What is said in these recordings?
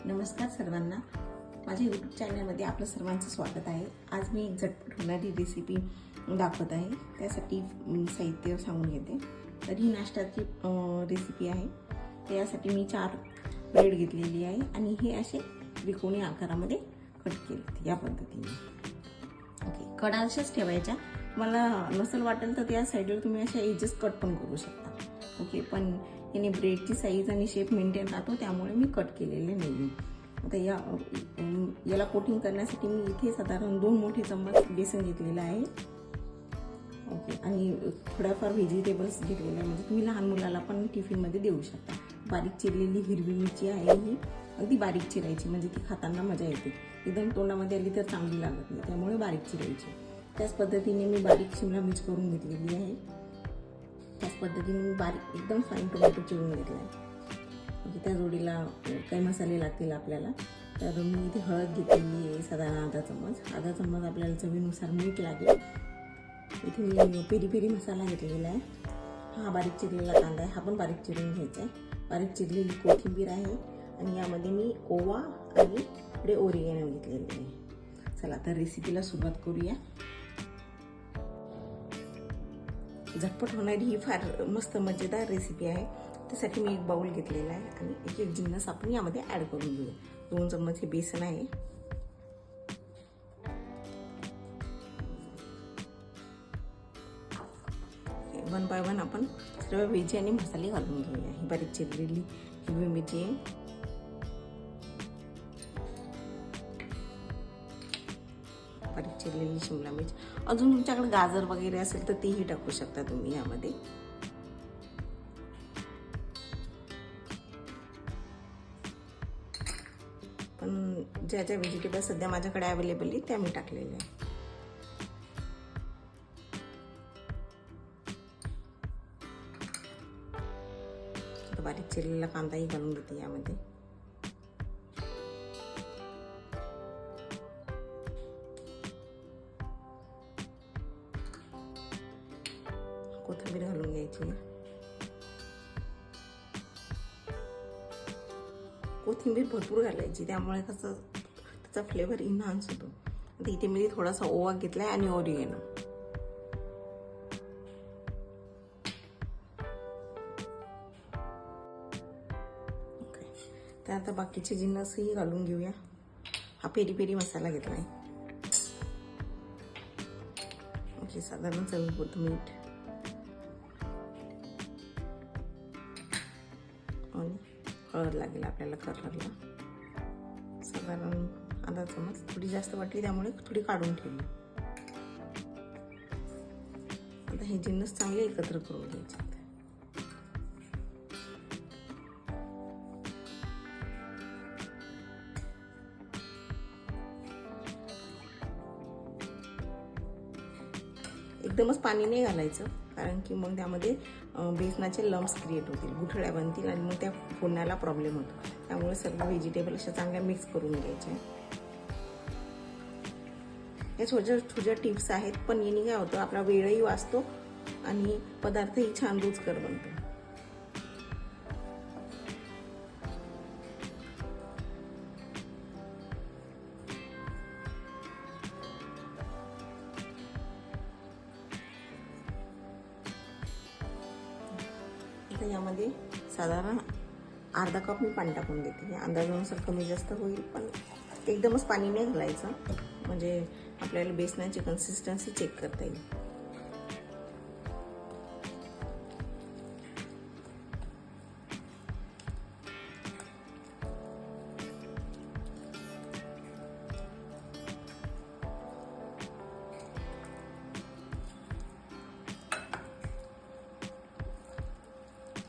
नमस्कार सर्वांना, माझ्या यूट्यूब चॅनलमध्ये आपलं सर्वांचं स्वागत आहे। आज मी एक झटपट होणारी रेसिपी दाखवत आहे। त्यासाठी साहित्य सांगून घेते। तर ही नाश्त्याची रेसिपी आहे। त्यासाठी मी 4 ब्रेड घेतलेली आहे आणि हे असे त्रिकोणी आकारामध्ये कट केले या पद्धतीने। ओके, कडा अशाच ठेवायच्या। मला नसेल वाटेल तर त्या साईडला तुम्ही अशा एजेस कट पण करू शकता। ओके, पण याने ब्रेडची साईज आणि शेप मेंटेन राहतो, त्यामुळे मी कट केलेले नाही। आता याला कोटिंग करण्यासाठी मी इथे साधारण 2 मोठे चम्मच बेसन घेतलेलं आहे। ओके, आणि थोड्याफार व्हेजिटेबल्स घेतलेले आहे, म्हणजे तुम्ही लहान मुलाला पण टिफिनमध्ये देऊ शकता। बारीक चिरलेली हिरवी मिरची आहे, ही अगदी बारीक चिरायची, म्हणजे ती खाताना मजा येते। एकदम तोंडामध्ये आली तर चांगली लागत नाही, त्यामुळे बारीक चिरायची। त्याच पद्धतीने मी बारीक शिमला मिरच करून घेतलेली आहे। त्याच पद्धतीने मी बारीक एकदम फाईन टोमॅटो चिरून घेतला आहे। म्हणजे त्या जोडीला काही मसाले लागतील आपल्याला। तर मी इथे हळद घेतलेली आहे साधारण अर्धा चम्मच आपल्याला चवीनुसार मीठ लागेल। इथे मी पेरी पेरी मसाला घेतलेला आहे। हा बारीक चिरलेला कांदा आहे, हा पण बारीक चिरून घ्यायचा आहे। बारीक चिरलेली कोथिंबीर आहे आणि यामध्ये मी ओवा आणि इकडे ओरिगॅनो घेतलेले आहे। चला तर रेसिपीला सुरुवात करूया। झटपट होणारी ही फार मस्त मजेदार रेसिपी आहे। त्यासाठी मी एक बाउल घेतलेला आहे आणि एक एक जिन्नस आपण यामध्ये ऍड करून घेऊ। 2 चम्मच हे बेसन आहे, वन बाय वन आपण सर्व वेजी आणि मसाले घालून घेऊया। ही बारीक चिरलेली हिरवी मिरची आहे, बारीक चिरलेली शिमला मिर्च। अजून तुमच्याकडे गाजर वगैरे असेल तर तेही टाकू शकता तुम्ही यामध्ये। पण ज्या ज्या व्हेजिटेबल सध्या माझ्याकडे अवेलेबल आहे त्या मी टाकलेल्या आहे। बारीक चिरलेला कांदाही घालून घेते यामध्ये। कोथिंबीर घालून घ्यायची। कोथिंबीर भरपूर घालायची, त्यामुळे कसं त्याचा फ्लेवर इन्हान्स होतो। आता इथे मी थोडासा ओवा घेतलाय आणि ओरिगॅनो। ओके, तर आता बाकीचे जिन्नसही घालून घेऊया। हा पेरी पेरी मसाला घेतलाय। ओके, साधारण चवीपुरतं मीठ आणि हळद लागेल आपल्याला कलरला, साधारण अर्धा चम्मच। थोडी जास्त वाटली त्यामुळे थोडी काढून ठेवली। आता हे जिन्नस चांगले एकत्र करून घ्यायचे। एकदमच पाणी नाही घालायचं, कारण की मग त्यामध्ये बेसनाचे लम्प्स क्रिएट होतील, गुठळ्या बनतील आणि मग त्या फोडण्याला प्रॉब्लेम होतो। त्यामुळे सर्व व्हेजिटेबल अशा चांगल्या मिक्स करून घ्यायच्या। या छोट्या टिप्स आहेत, पण याने काय होतं, आपला वेळही वाचतो आणि पदार्थही छान रुचकर बनतो। आता यामध्ये साधारण अर्धा कप मी पाणी टाकून देते। अंदाजानुसार कमी जास्त होईल, पण एकदमच पाणी नाही घालायचं, म्हणजे आपल्याला बेसनाची कन्सिस्टन्सी चेक करता येईल।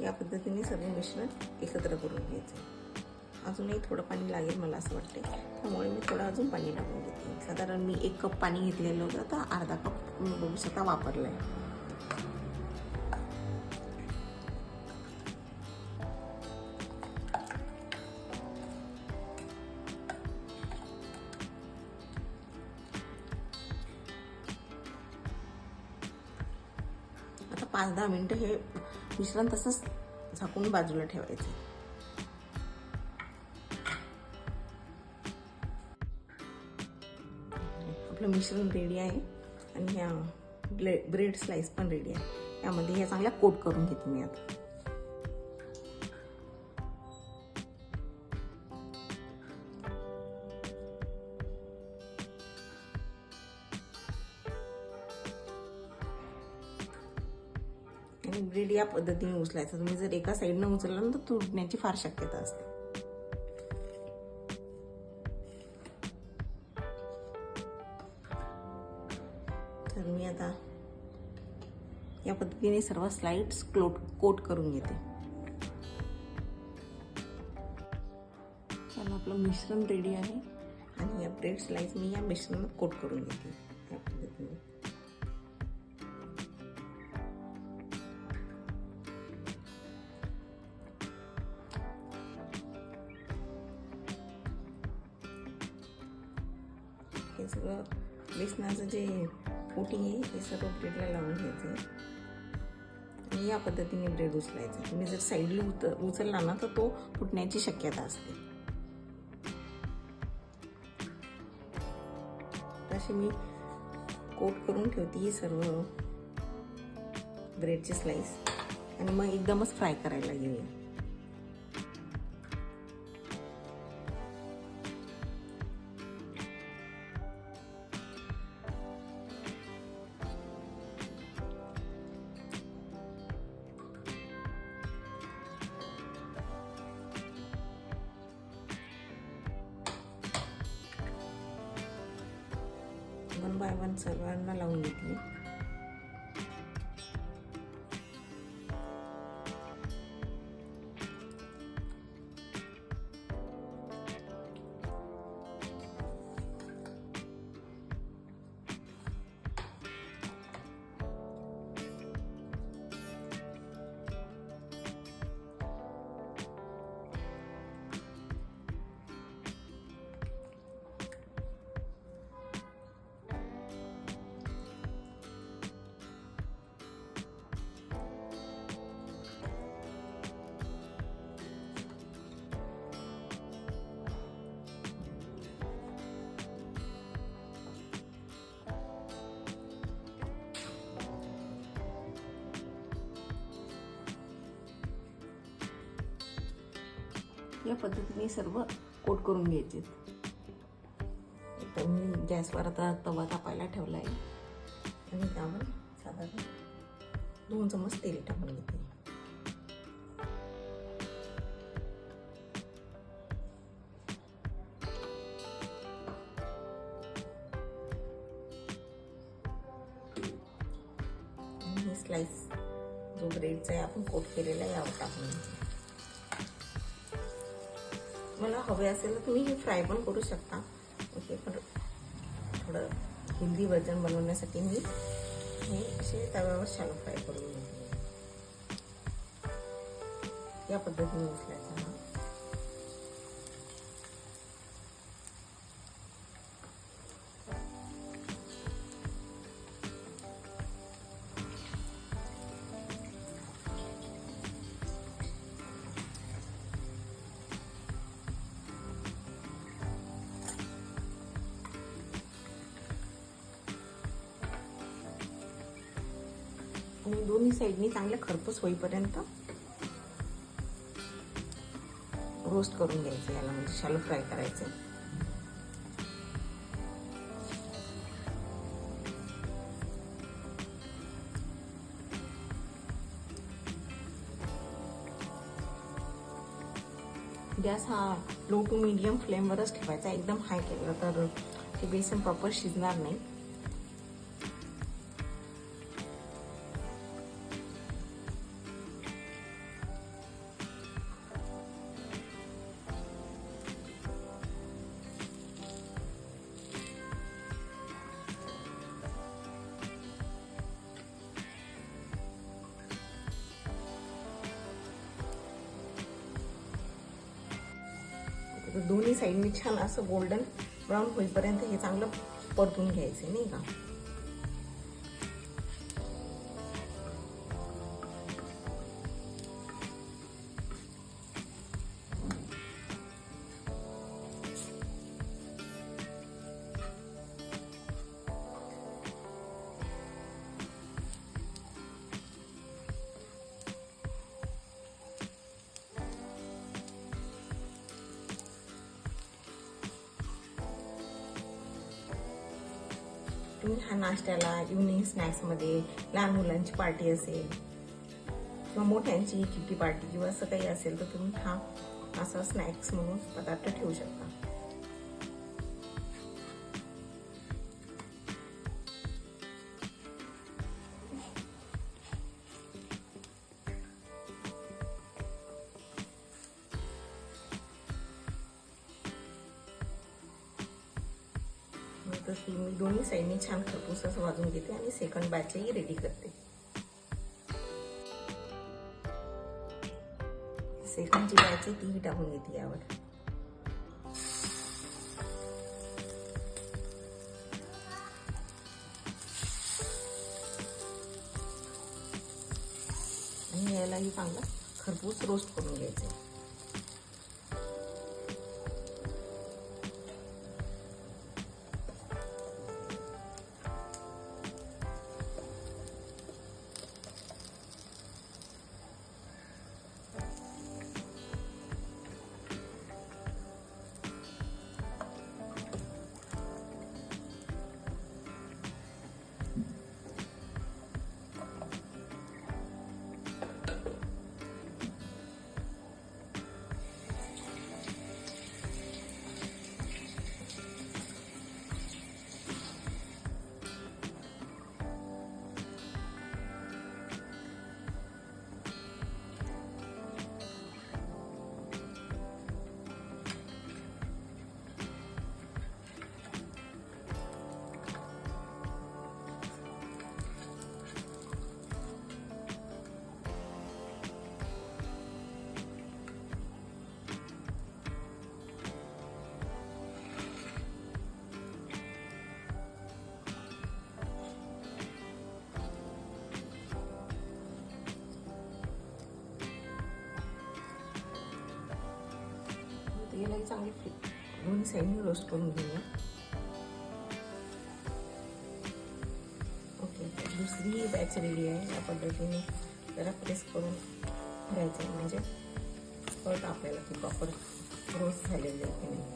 या पद्धतीने सर्व मिश्रण एकत्र करून घ्यायचं। अजूनही थोडं पाणी लागेल मला असं वाटते, त्यामुळे मी थोडं अजून पाणी टाकून घेते। साधारण मी 1 कप पाणी घेतलेलं होतं, तर अर्धा कप बघू शकता वापरलंय। आता 5-10 मिनिटं हे मिश्रण तसंच झाकून बाजूला ठेवायचं। आपलं मिश्रण रेडी आहे आणि ह्या ब्रेड स्लाइस पण रेडी आहे. यामध्ये ह्या चांगल्या कोट करून घेते मी आता. आणि ब्रेड या पद्धतीने उचलायचं. तुम्ही जर एका साईडनं उचलला ना तर तुटण्याची फार शक्यता असते. तर मी आता या पद्धतीने सर्व स्लाइड्स कोट करून घेते. चला, आपलं मिश्रण रेडी आहे आणि या ब्रेड स्लाइस मी या मिश्रणात कोट करून घेते या पद्धतीने. हे सगळं बेसनाचं जे कोटिंग आहे हे सर्व ब्रेडला लावून घ्यायचं आणि या पद्धतीने ब्रेड उचलायचं. तुम्ही जर साईडला उचलला ना तर तो फुटण्याची शक्यता असते. अशी मी कोट करून ठेवते ही सर्व ब्रेडची स्लाइस आणि मग एकदमच फ्राय करायला घेऊया. वन बाय वन सर्वांना लावून घेतली. या पद्धतीने सर्व कोट करून घ्यायचे. तर मी गॅसवर आता तवा तापायला ठेवला आहे आणि त्यावर साधारण 2 चमच तेल टाकून घेते. आणि स्लाइस जो ब्रेडचा आहे आपण कोट केलेला यावर टाकून घ्यायचा. मला हवे असेल तर तुम्ही हे फ्राय पण करू शकता. ओके, पण थोडं हेल्दी वर्जन बनवण्यासाठी मी हे असे तव्यावर शॅलो फ्राय करून घेते. या पद्धतीने उचलायचा हा. आणि दोन्ही साईडनी चांगले खरपूस होईपर्यंत रोस्ट करून घ्यायचं. याला म्हणजे शॅलो फ्राय करायचं. गॅस हा लो टू मीडियम फ्लेमवरच ठेवायचा. एकदम हाय केलं तर ते बेसन प्रॉपर शिजणार नाही. दोन्ही साईडनी छान असं गोल्डन ब्राऊन होईपर्यंत हे चांगलं परतून घ्यायचं, नाही का. तुम्ही हा नाश्त्याला, इव्हनिंग स्नॅक्समध्ये, लहान मुलांची पार्टी असेल किंवा मोठ्यांची किटी पार्टी किंवा असं काही असेल तर तुम्ही हा असा स्नॅक्स म्हणून पदार्थ ठेवू शकता. तर मी दोन्ही साईडनी छान खरपूस असं भाजून घेते आणि सेकंड बॅचही रेडी करते. सेकंडची बॅच तीही टाकून घेते यावर. आणि यालाही चांगला खरपूस रोस्ट करून घ्यायचं. यालाही चांगली दोन्ही साईडनी रोस्ट करून घेऊया. ओके, दुसरी बॅच रेडी आहे. या पद्धतीने जरा प्रेस करून घ्यायचं म्हणजे कळतं आपल्याला की प्रॉपर रोस्ट झालेली आहे की नाही.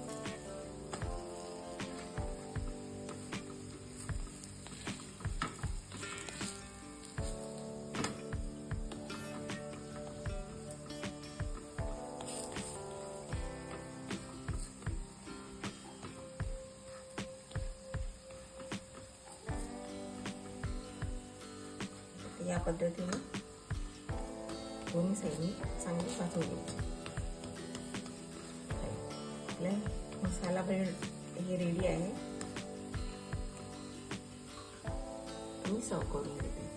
या पद्धतीने दोन्ही साईडनी चांगली भाजून घ्यायची. आपला मसाला ब्रेड हे रेडी आहे. मी सर्व करून घेते.